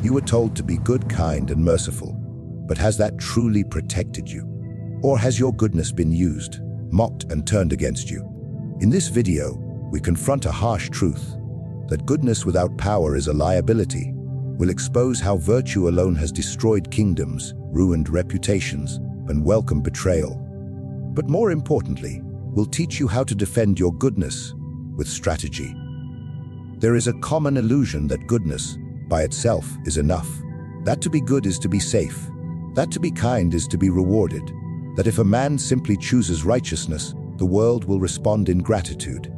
You were told to be good, kind, and merciful. But has that truly protected you? Or has your goodness been used, mocked, and turned against you? In this video, we confront a harsh truth, that goodness without power is a liability. We'll expose how virtue alone has destroyed kingdoms, ruined reputations, and welcomed betrayal. But more importantly, we'll teach you how to defend your goodness with strategy. There is a common illusion that goodness, by itself, is enough. That to be good is to be safe. That to be kind is to be rewarded. That if a man simply chooses righteousness, the world will respond in gratitude.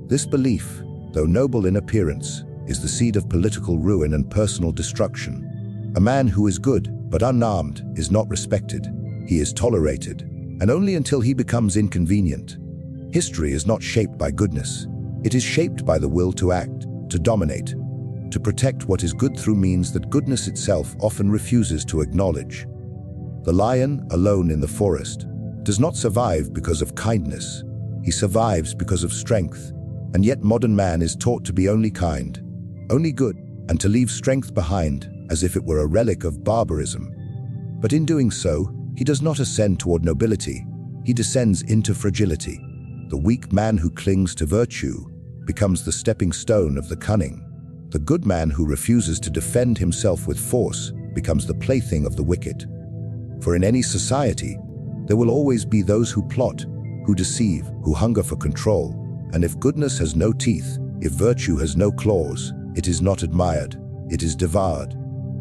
This belief, though noble in appearance, is the seed of political ruin and personal destruction. A man who is good but unarmed is not respected. He is tolerated, and only until he becomes inconvenient. History is not shaped by goodness. It is shaped by the will to act, to dominate. To protect what is good through means that goodness itself often refuses to acknowledge. The lion, alone in the forest, does not survive because of kindness. He survives because of strength. And yet modern man is taught to be only kind, only good, and to leave strength behind as if it were a relic of barbarism. But in doing so, he does not ascend toward nobility. He descends into fragility. The weak man who clings to virtue becomes the stepping stone of the cunning. The good man who refuses to defend himself with force becomes the plaything of the wicked. For in any society, there will always be those who plot, who deceive, who hunger for control. And if goodness has no teeth, if virtue has no claws, it is not admired, it is devoured.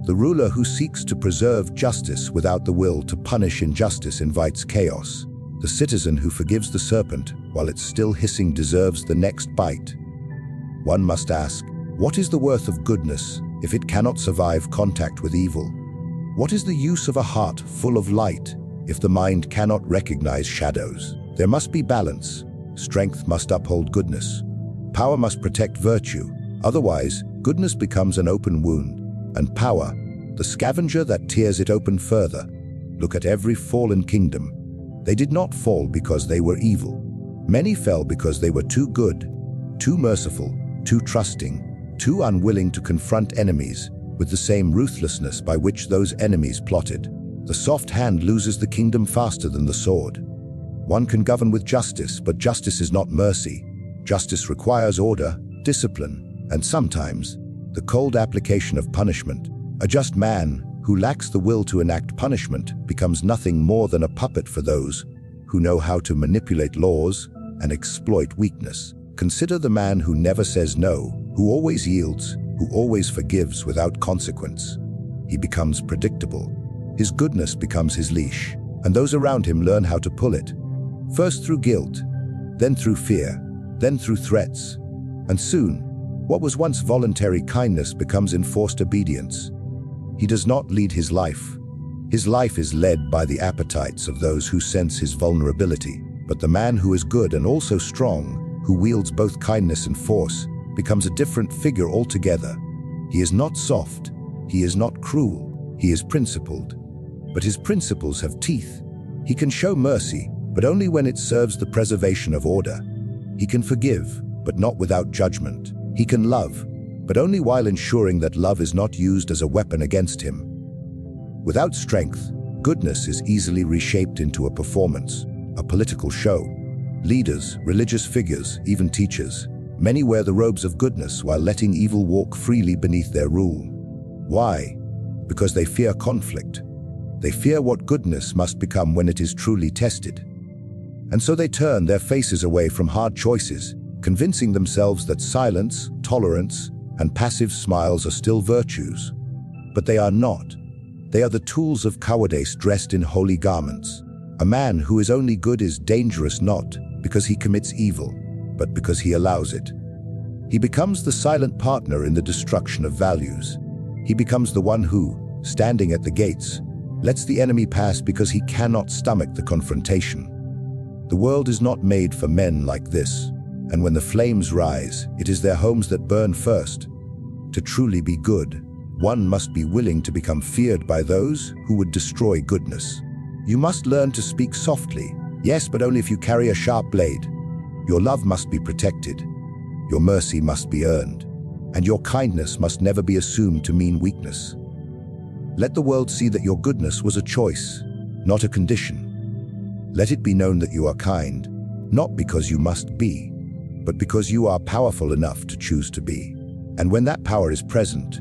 The ruler who seeks to preserve justice without the will to punish injustice invites chaos. The citizen who forgives the serpent while it's still hissing deserves the next bite. One must ask, what is the worth of goodness if it cannot survive contact with evil? What is the use of a heart full of light if the mind cannot recognize shadows? There must be balance. Strength must uphold goodness. Power must protect virtue. Otherwise, goodness becomes an open wound, and power, the scavenger that tears it open further. Look at every fallen kingdom. They did not fall because they were evil. Many fell because they were too good, too merciful, too trusting, too unwilling to confront enemies with the same ruthlessness by which those enemies plotted. The soft hand loses the kingdom faster than the sword. One can govern with justice, but justice is not mercy. Justice requires order, discipline, and sometimes the cold application of punishment. A just man who lacks the will to enact punishment becomes nothing more than a puppet for those who know how to manipulate laws and exploit weakness. Consider the man who never says no, who always yields, who always forgives without consequence. He becomes predictable. His goodness becomes his leash, and those around him learn how to pull it. First through guilt, then through fear, then through threats. And soon, what was once voluntary kindness becomes enforced obedience. He does not lead his life. His life is led by the appetites of those who sense his vulnerability. But the man who is good and also strong, who wields both kindness and force, becomes a different figure altogether. He is not soft, he is not cruel, he is principled. But his principles have teeth. He can show mercy, but only when it serves the preservation of order. He can forgive, but not without judgment. He can love, but only while ensuring that love is not used as a weapon against him. Without strength, goodness is easily reshaped into a performance, a political show. Leaders, religious figures, even teachers, many wear the robes of goodness while letting evil walk freely beneath their rule. Why? Because they fear conflict. They fear what goodness must become when it is truly tested. And so they turn their faces away from hard choices, convincing themselves that silence, tolerance, and passive smiles are still virtues. But they are not. They are the tools of cowardice dressed in holy garments. A man who is only good is dangerous not because he commits evil, but because he allows it. He becomes the silent partner in the destruction of values. He becomes the one who, standing at the gates, lets the enemy pass because he cannot stomach the confrontation. The world is not made for men like this, and when the flames rise, it is their homes that burn first. To truly be good, one must be willing to become feared by those who would destroy goodness. You must learn to speak softly, yes, but only if you carry a sharp blade. Your love must be protected, your mercy must be earned, and your kindness must never be assumed to mean weakness. Let the world see that your goodness was a choice, not a condition. Let it be known that you are kind, not because you must be, but because you are powerful enough to choose to be. And when that power is present,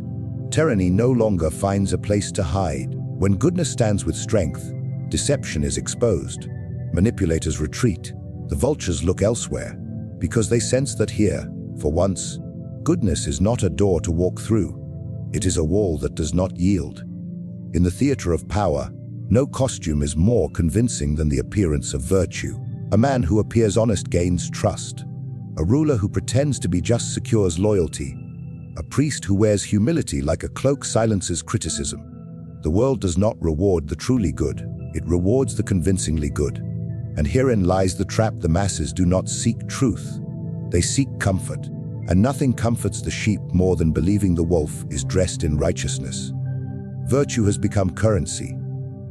tyranny no longer finds a place to hide. When goodness stands with strength, deception is exposed. Manipulators retreat. The vultures look elsewhere, because they sense that here, for once, goodness is not a door to walk through. It is a wall that does not yield. In the theater of power, no costume is more convincing than the appearance of virtue. A man who appears honest gains trust. A ruler who pretends to be just secures loyalty. A priest who wears humility like a cloak silences criticism. The world does not reward the truly good, it rewards the convincingly good. And herein lies the trap. The masses do not seek truth. They seek comfort, and nothing comforts the sheep more than believing the wolf is dressed in righteousness. Virtue has become currency.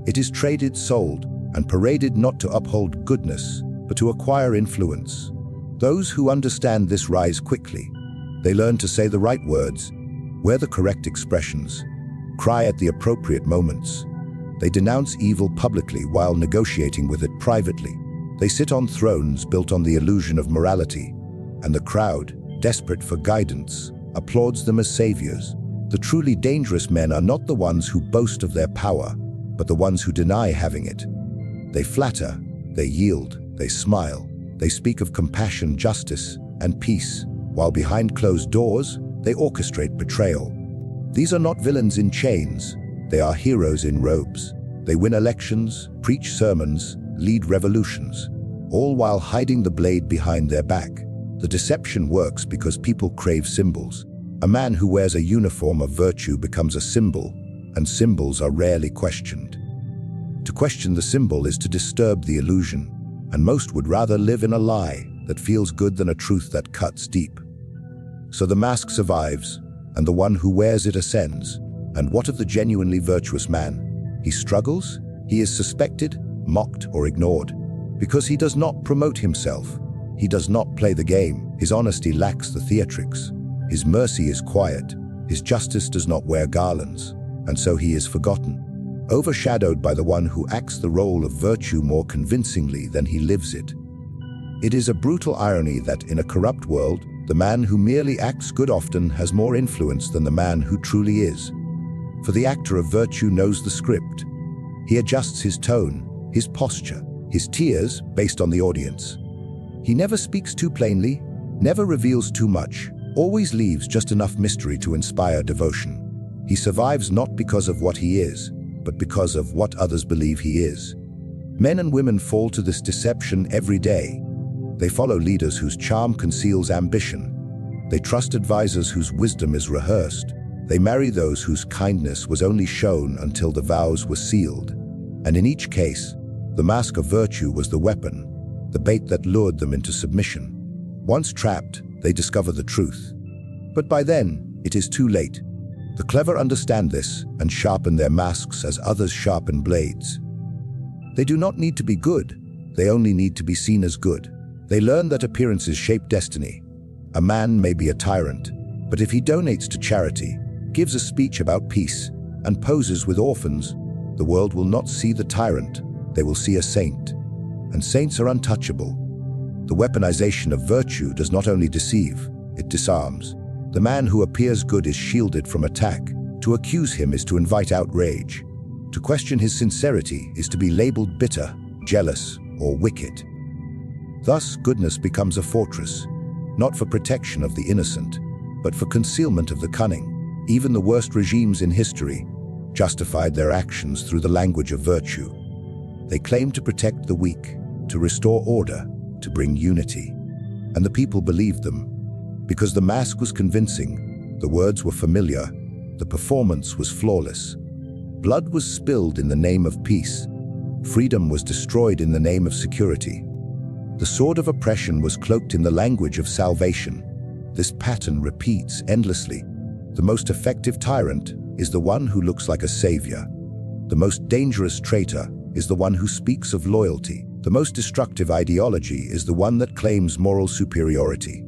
It is traded, sold, and paraded not to uphold goodness, but to acquire influence. Those who understand this rise quickly. They learn to say the right words, wear the correct expressions, cry at the appropriate moments. They denounce evil publicly while negotiating with it privately. They sit on thrones built on the illusion of morality, and the crowd, desperate for guidance, applauds them as saviors. The truly dangerous men are not the ones who boast of their power, but the ones who deny having it. They flatter, they yield, they smile, they speak of compassion, justice, and peace, while behind closed doors, they orchestrate betrayal. These are not villains in chains, they are heroes in robes. They win elections, preach sermons, lead revolutions, all while hiding the blade behind their back. The deception works because people crave symbols. A man who wears a uniform of virtue becomes a symbol, and symbols are rarely questioned. To question the symbol is to disturb the illusion, and most would rather live in a lie that feels good than a truth that cuts deep. So the mask survives, and the one who wears it ascends. And what of the genuinely virtuous man? He struggles, he is suspected, mocked, or ignored. Because he does not promote himself, he does not play the game. His honesty lacks the theatrics. His mercy is quiet, his justice does not wear garlands, and so he is forgotten, overshadowed by the one who acts the role of virtue more convincingly than he lives it. It is a brutal irony that in a corrupt world, the man who merely acts good often has more influence than the man who truly is. For the actor of virtue knows the script. He adjusts his tone, his posture, his tears based on the audience. He never speaks too plainly, never reveals too much, always leaves just enough mystery to inspire devotion. He survives not because of what he is, but because of what others believe he is. Men and women fall to this deception every day. They follow leaders whose charm conceals ambition. They trust advisors whose wisdom is rehearsed. They marry those whose kindness was only shown until the vows were sealed. And in each case, the mask of virtue was the weapon, the bait that lured them into submission. Once trapped, they discover the truth. But by then, it is too late. The clever understand this and sharpen their masks as others sharpen blades. They do not need to be good, they only need to be seen as good. They learn that appearances shape destiny. A man may be a tyrant, but if he donates to charity, gives a speech about peace, and poses with orphans, the world will not see the tyrant, they will see a saint. And saints are untouchable. The weaponization of virtue does not only deceive, it disarms. The man who appears good is shielded from attack. To accuse him is to invite outrage. To question his sincerity is to be labeled bitter, jealous, or wicked. Thus, goodness becomes a fortress, not for protection of the innocent, but for concealment of the cunning. Even the worst regimes in history justified their actions through the language of virtue. They claimed to protect the weak, to restore order, to bring unity. And the people believed them. Because the mask was convincing, the words were familiar, the performance was flawless. Blood was spilled in the name of peace. Freedom was destroyed in the name of security. The sword of oppression was cloaked in the language of salvation. This pattern repeats endlessly. The most effective tyrant is the one who looks like a savior. The most dangerous traitor is the one who speaks of loyalty. The most destructive ideology is the one that claims moral superiority.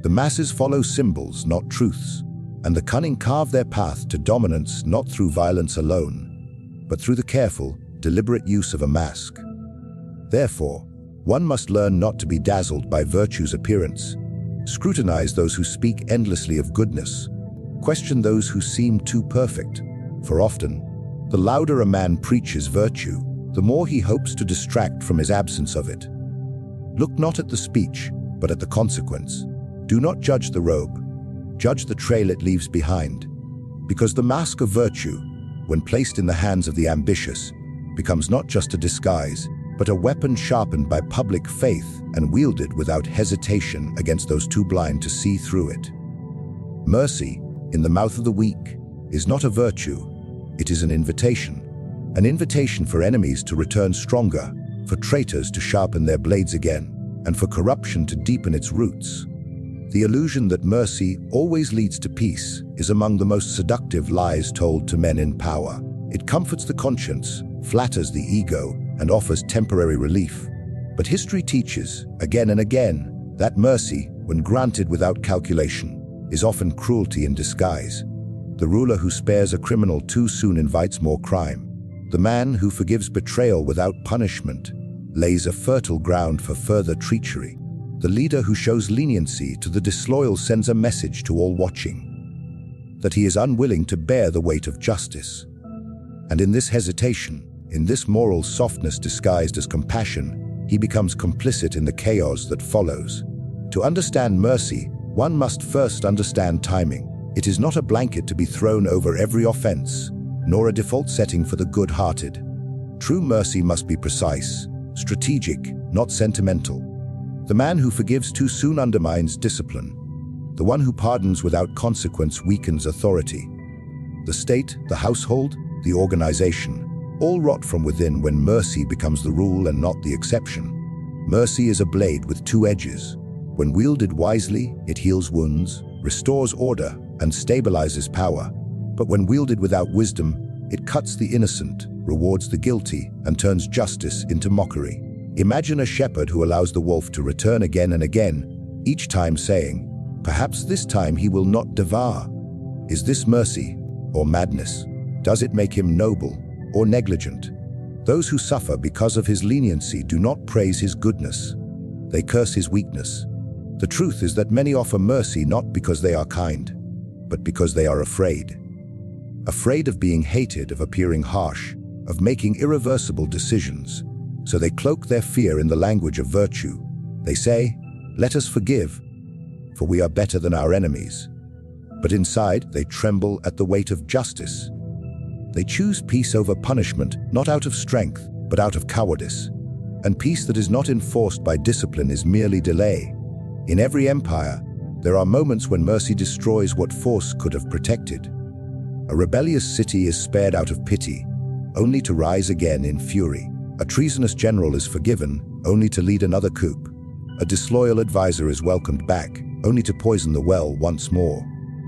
The masses follow symbols, not truths. and the cunning carve their path to dominance not through violence alone, but through the careful, deliberate use of a mask. Therefore, one must learn not to be dazzled by virtue's appearance, scrutinize those who speak endlessly of goodness, question those who seem too perfect, for often, the louder a man preaches virtue, the more he hopes to distract from his absence of it. Look not at the speech, but at the consequence. Do not judge the robe, judge the trail it leaves behind, because the mask of virtue, when placed in the hands of the ambitious, becomes not just a disguise, but a weapon sharpened by public faith and wielded without hesitation against those too blind to see through it. Mercy, in the mouth of the weak, is not a virtue, it is an invitation for enemies to return stronger, for traitors to sharpen their blades again, and for corruption to deepen its roots. The illusion that mercy always leads to peace is among the most seductive lies told to men in power. It comforts the conscience, flatters the ego, and offers temporary relief. But history teaches, again and again, that mercy, when granted without calculation, is often cruelty in disguise. The ruler who spares a criminal too soon invites more crime. The man who forgives betrayal without punishment lays a fertile ground for further treachery. The leader who shows leniency to the disloyal sends a message to all watching, that he is unwilling to bear the weight of justice. And in this hesitation, in this moral softness disguised as compassion, he becomes complicit in the chaos that follows. To understand mercy, one must first understand timing. It is not a blanket to be thrown over every offense, nor a default setting for the good-hearted. True mercy must be precise, strategic, not sentimental. The man who forgives too soon undermines discipline. The one who pardons without consequence weakens authority. The state, the household, the organization, all rot from within when mercy becomes the rule and not the exception. Mercy is a blade with two edges. When wielded wisely, it heals wounds, restores order, and stabilizes power. But when wielded without wisdom, it cuts the innocent, rewards the guilty, and turns justice into mockery. Imagine a shepherd who allows the wolf to return again and again, each time saying, "Perhaps this time he will not devour." Is this mercy or madness? Does it make him noble or negligent? Those who suffer because of his leniency do not praise his goodness. They curse his weakness. The truth is that many offer mercy not because they are kind, but because they are afraid. Afraid of being hated, of appearing harsh, of making irreversible decisions. So they cloak their fear in the language of virtue. They say, "Let us forgive, for we are better than our enemies." But inside, they tremble at the weight of justice. They choose peace over punishment, not out of strength, but out of cowardice. And peace that is not enforced by discipline is merely delay. In every empire, there are moments when mercy destroys what force could have protected. A rebellious city is spared out of pity, only to rise again in fury. A treasonous general is forgiven, only to lead another coup. A disloyal advisor is welcomed back, only to poison the well once more.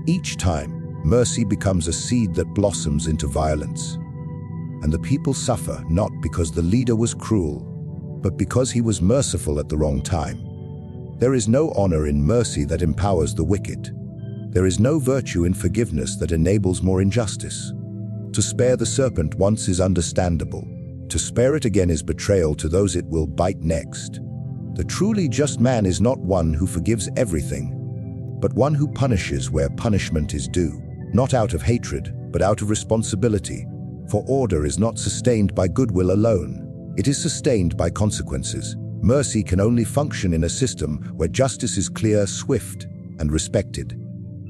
Each time, mercy becomes a seed that blossoms into violence. And the people suffer not because the leader was cruel, but because he was merciful at the wrong time. There is no honor in mercy that empowers the wicked. There is no virtue in forgiveness that enables more injustice. To spare the serpent once is understandable. To spare it again is betrayal to those it will bite next. The truly just man is not one who forgives everything, but one who punishes where punishment is due, not out of hatred, but out of responsibility. For order is not sustained by goodwill alone. It is sustained by consequences. Mercy can only function in a system where justice is clear, swift, and respected.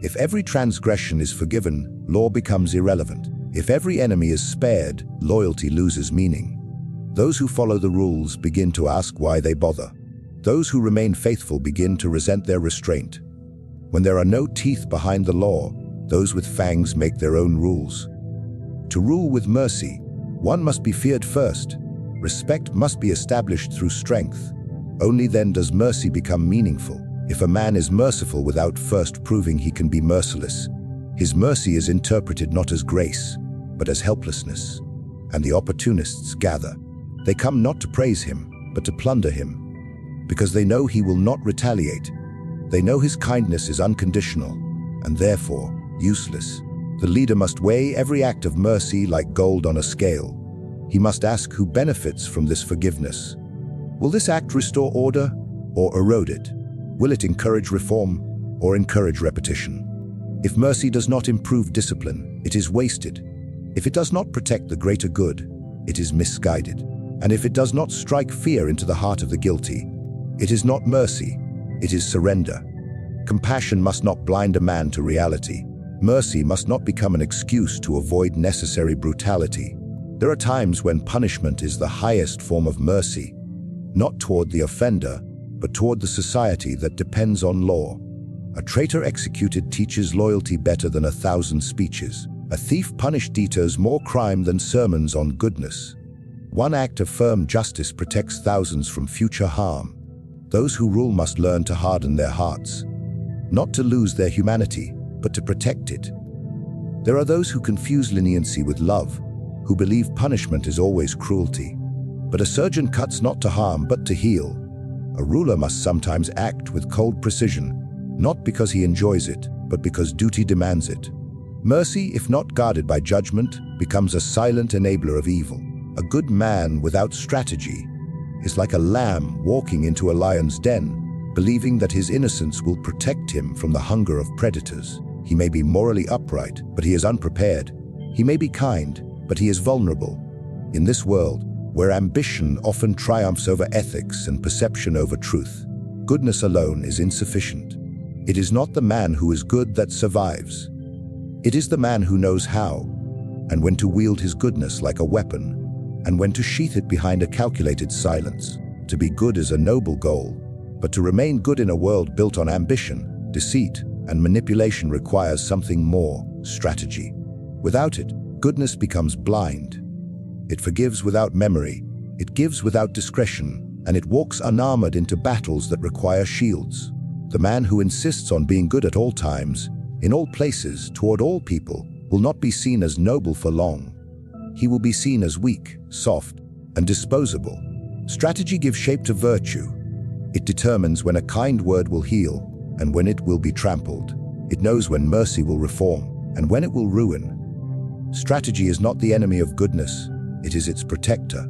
If every transgression is forgiven, law becomes irrelevant. If every enemy is spared, loyalty loses meaning. Those who follow the rules begin to ask why they bother. Those who remain faithful begin to resent their restraint. When there are no teeth behind the law, those with fangs make their own rules. To rule with mercy, one must be feared first. Respect must be established through strength. Only then does mercy become meaningful. If a man is merciful without first proving he can be merciless, his mercy is interpreted not as grace, but as helplessness. And the opportunists gather. They come not to praise him, but to plunder him, because they know he will not retaliate. They know his kindness is unconditional, and therefore, useless. The leader must weigh every act of mercy like gold on a scale. He must ask who benefits from this forgiveness. Will this act restore order or erode it? Will it encourage reform or encourage repetition? If mercy does not improve discipline, it is wasted. If it does not protect the greater good, it is misguided. And if it does not strike fear into the heart of the guilty, it is not mercy, it is surrender. Compassion must not blind a man to reality. Mercy must not become an excuse to avoid necessary brutality. There are times when punishment is the highest form of mercy, not toward the offender, but toward the society that depends on law. A traitor executed teaches loyalty better than 1,000 speeches. A thief punished deters more crime than sermons on goodness. One act of firm justice protects thousands from future harm. Those who rule must learn to harden their hearts, not to lose their humanity, but to protect it. There are those who confuse leniency with love, who believe punishment is always cruelty. But a surgeon cuts not to harm, but to heal. A ruler must sometimes act with cold precision, not because he enjoys it, but because duty demands it. Mercy, if not guarded by judgment, becomes a silent enabler of evil. A good man without strategy is like a lamb walking into a lion's den, believing that his innocence will protect him from the hunger of predators. He may be morally upright, but he is unprepared. He may be kind, but he is vulnerable. In this world, where ambition often triumphs over ethics and perception over truth, goodness alone is insufficient. It is not the man who is good that survives. It is the man who knows how, and when to wield his goodness like a weapon, and when to sheath it behind a calculated silence. To be good is a noble goal, but to remain good in a world built on ambition, deceit, and manipulation requires something more: strategy. Without it, goodness becomes blind. It forgives without memory, it gives without discretion, and it walks unarmored into battles that require shields. The man who insists on being good at all times, in all places, toward all people, will not be seen as noble for long. He will be seen as weak, soft, and disposable. Strategy gives shape to virtue. It determines when a kind word will heal and when it will be trampled. It knows when mercy will reform and when it will ruin. Strategy is not the enemy of goodness, it is its protector.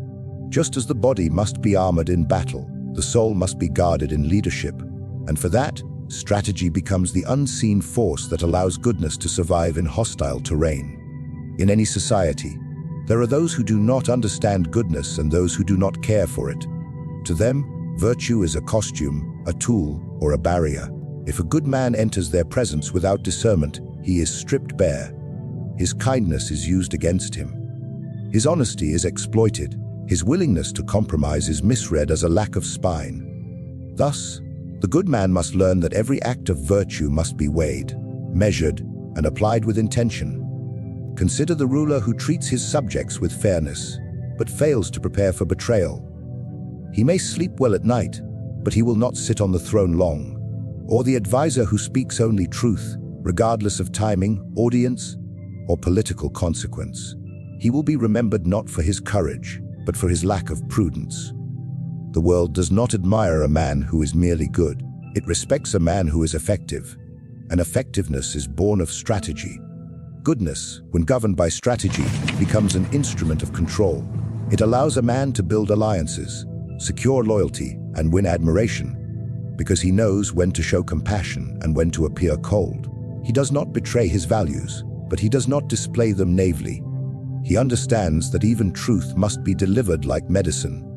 Just as the body must be armored in battle, the soul must be guarded in leadership. And for that, strategy becomes the unseen force that allows goodness to survive in hostile terrain. In any society, there are those who do not understand goodness and those who do not care for it. To them, virtue is a costume, a tool, or a barrier. If a good man enters their presence without discernment, he is stripped bare. His kindness is used against him. His honesty is exploited. His willingness to compromise is misread as a lack of spine. Thus, the good man must learn that every act of virtue must be weighed, measured, and applied with intention. Consider the ruler who treats his subjects with fairness, but fails to prepare for betrayal. He may sleep well at night, but he will not sit on the throne long. Or the advisor who speaks only truth, regardless of timing, audience, or political consequence. He will be remembered not for his courage, but for his lack of prudence. The world does not admire a man who is merely good. It respects a man who is effective. And effectiveness is born of strategy. Goodness, when governed by strategy, becomes an instrument of control. It allows a man to build alliances, secure loyalty, and win admiration, because he knows when to show compassion and when to appear cold. He does not betray his values, but he does not display them naively. He understands that even truth must be delivered like medicine.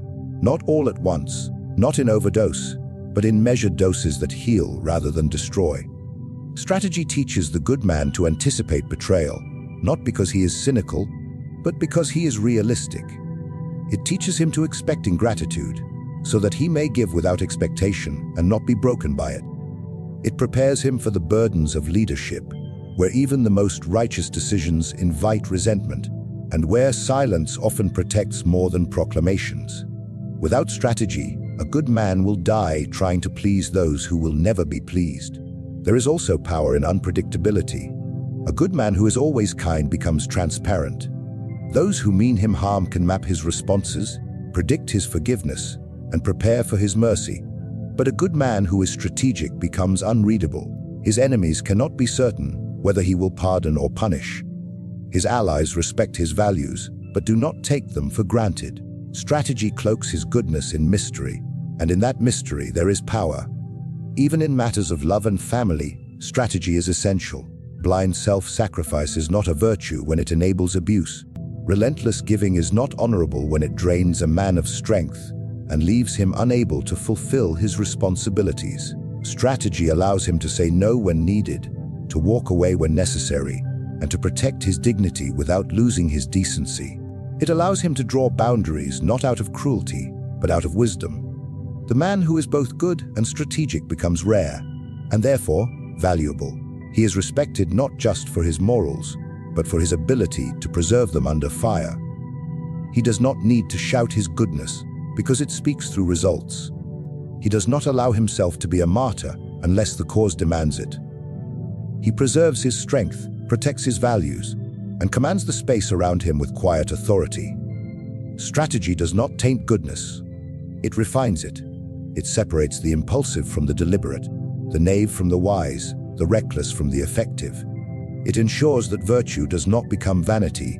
Not all at once, not in overdose, but in measured doses that heal rather than destroy. Strategy teaches the good man to anticipate betrayal, not because he is cynical, but because he is realistic. It teaches him to expect ingratitude, so that he may give without expectation and not be broken by it. It prepares him for the burdens of leadership, where even the most righteous decisions invite resentment, and where silence often protects more than proclamations. Without strategy, a good man will die trying to please those who will never be pleased. There is also power in unpredictability. A good man who is always kind becomes transparent. Those who mean him harm can map his responses, predict his forgiveness, and prepare for his mercy. But a good man who is strategic becomes unreadable. His enemies cannot be certain whether he will pardon or punish. His allies respect his values, but do not take them for granted. Strategy cloaks his goodness in mystery, and in that mystery there is power. Even in matters of love and family, strategy is essential. Blind self-sacrifice is not a virtue when it enables abuse. Relentless giving is not honorable when it drains a man of strength and leaves him unable to fulfill his responsibilities. Strategy allows him to say no when needed, to walk away when necessary, and to protect his dignity without losing his decency. It allows him to draw boundaries not out of cruelty, but out of wisdom. The man who is both good and strategic becomes rare, and therefore valuable. He is respected not just for his morals, but for his ability to preserve them under fire. He does not need to shout his goodness, because it speaks through results. He does not allow himself to be a martyr unless the cause demands it. He preserves his strength, protects his values, and commands the space around him with quiet authority. Strategy does not taint goodness. It refines it. It separates the impulsive from the deliberate, the knave from the wise, the reckless from the effective. It ensures that virtue does not become vanity,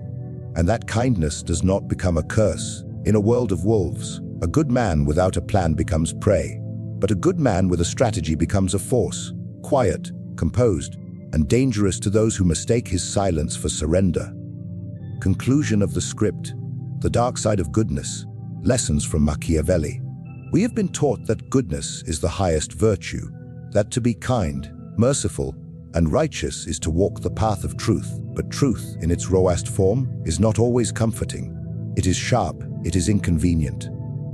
and that kindness does not become a curse. In a world of wolves, a good man without a plan becomes prey, but a good man with a strategy becomes a force, quiet, composed, and dangerous to those who mistake his silence for surrender. Conclusion of the script: the dark side of goodness. Lessons from Machiavelli. We have been taught that goodness is the highest virtue, that to be kind, merciful, and righteous is to walk the path of truth. But truth, in its rawest form, is not always comforting. It is sharp, it is inconvenient,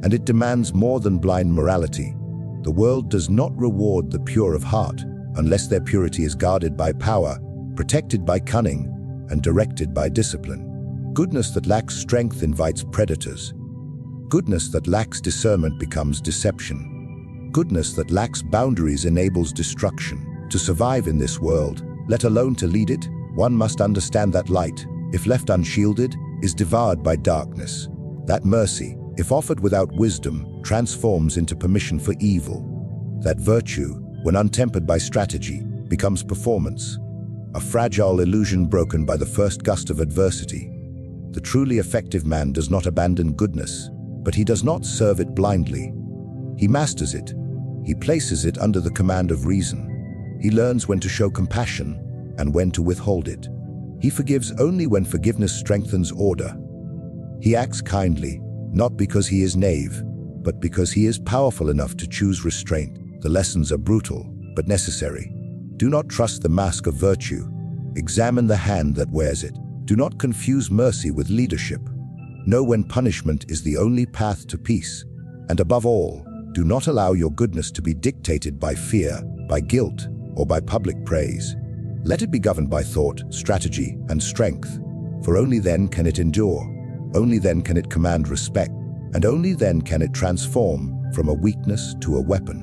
and it demands more than blind morality. The world does not reward the pure of heart unless their purity is guarded by power, protected by cunning, and directed by discipline. Goodness that lacks strength invites predators. Goodness that lacks discernment becomes deception. Goodness that lacks boundaries enables destruction. To survive in this world, let alone to lead it, one must understand that light, if left unshielded, is devoured by darkness. That mercy, if offered without wisdom, transforms into permission for evil. That virtue, when untempered by strategy, becomes performance, a fragile illusion broken by the first gust of adversity. The truly effective man does not abandon goodness, but he does not serve it blindly. He masters it. He places it under the command of reason. He learns when to show compassion and when to withhold it. He forgives only when forgiveness strengthens order. He acts kindly, not because he is knave, but because he is powerful enough to choose restraint. The lessons are brutal, but necessary. Do not trust the mask of virtue. Examine the hand that wears it. Do not confuse mercy with leadership. Know when punishment is the only path to peace. And above all, do not allow your goodness to be dictated by fear, by guilt, or by public praise. Let it be governed by thought, strategy, and strength, for only then can it endure. Only then can it command respect, and only then can it transform from a weakness to a weapon.